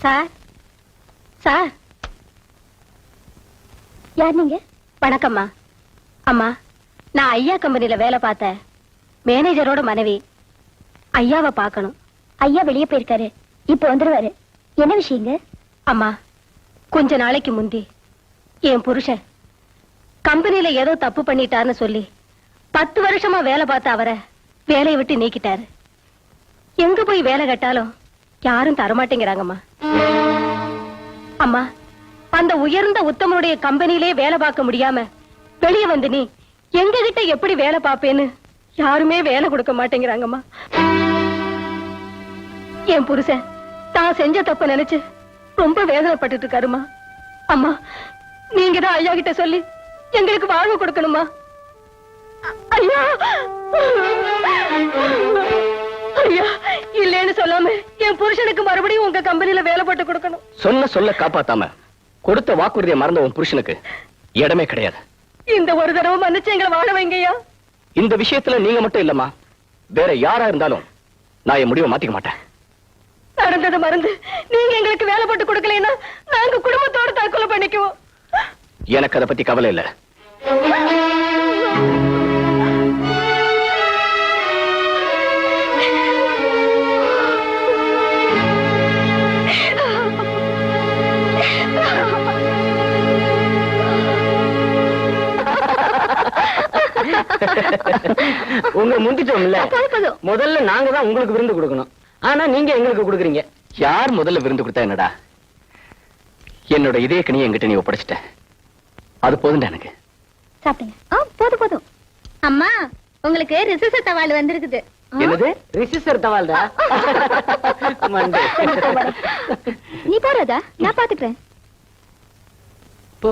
Sir sir, யார் நீங்க? வணக்கம்மா. அம்மா, நான் ஐயா கம்பெனில வேலை பார்த்த மேனேஜரோட மனைவி. ஐயாவை பார்க்கணும். ஐயா வெளியே போயிருக்காரு, இப்ப வந்துருவாரு. என்ன விஷயங்க? அம்மா, கொஞ்ச நாளைக்கு முந்தி என் புருஷன் கம்பெனில ஏதோ தப்பு பண்ணிட்டாருன்னு சொல்லி 10 வருஷமா வேலை பார்த்த அவரை வேலையை விட்டு நீக்கிட்டாரு. எங்க போய் வேலை கேட்டாலும் யாரும் தரமாட்டேங்கிறாங்கம்மா. அம்மா, அந்த உயர்ந்த உத்தமனுடைய கம்பெனிலே வேலை பார்க்க முடியாம வெளியே வந்து நீ எங்க கிட்ட எப்படி வேலை பார்ப்பேன்னு யாருமே வேலை கொடுக்க மாட்டேங்கிறாங்கம்மா. என் புருஷன் தான் செஞ்ச தப்ப நினைச்சு ரொம்ப வேதனைப்பட்டு இருக்காருமா. அம்மா, நீங்க தான் ஐயா கிட்ட சொல்லி எங்களுக்கு வாழ்வு கொடுக்கணுமா. ஐயா, ஐயா, இல்லன்னு சொல்லாம என் புருஷனுக்கு மறுபடியும் உங்க கம்பெனில வேலை போட்டு கொடுக்கணும். சொல்ல காப்பாத்தாம கொடுத்த வாக்குறுதியை மறந்த உன் புருஷனுக்கு இடமே கிடையாது. இந்த ஒரு தடவை மன்னிச்சு எங்களை வாழ வைங்கய்யா. இந்த விஷயத்துல நீங்க மட்டும் இல்லம்மா, வேற யாரா இருந்தாலும் நான் என் முடிவை மாத்திக்க மாட்டேன். நடந்தது மறந்து நீங்க எங்களுக்கு வேலை போட்டு கொடுக்கலைன்னா நாங்க குடும்பத்தோட தற்கொலை பண்ணிக்குவோம். எனக்கு அதை பத்தி கவலை இல்ல. உங்க முந்திட்டோம்ல, முதல்ல நாங்க தான் உங்களுக்கு விருந்து கொடுக்கணும். ஆனா நீங்க எங்களுக்கு கொடுக்குறீங்க. யார் முதல்ல விருந்து கொடுத்தா என்னடா? என்னோட இதய கனியை என்கிட்ட நீ ஒப்படைச்சிட்ட, அது போதும்டா எனக்கு. சாப்பிடுங்க. போதும். அம்மா, உங்களுக்கு ரிசர்ச் தவால் வந்திருக்குது. என்னது ரிசிஸ்டர் தவால்டா? நீ போறதா? நான் பாத்துக்கிறேன். போ.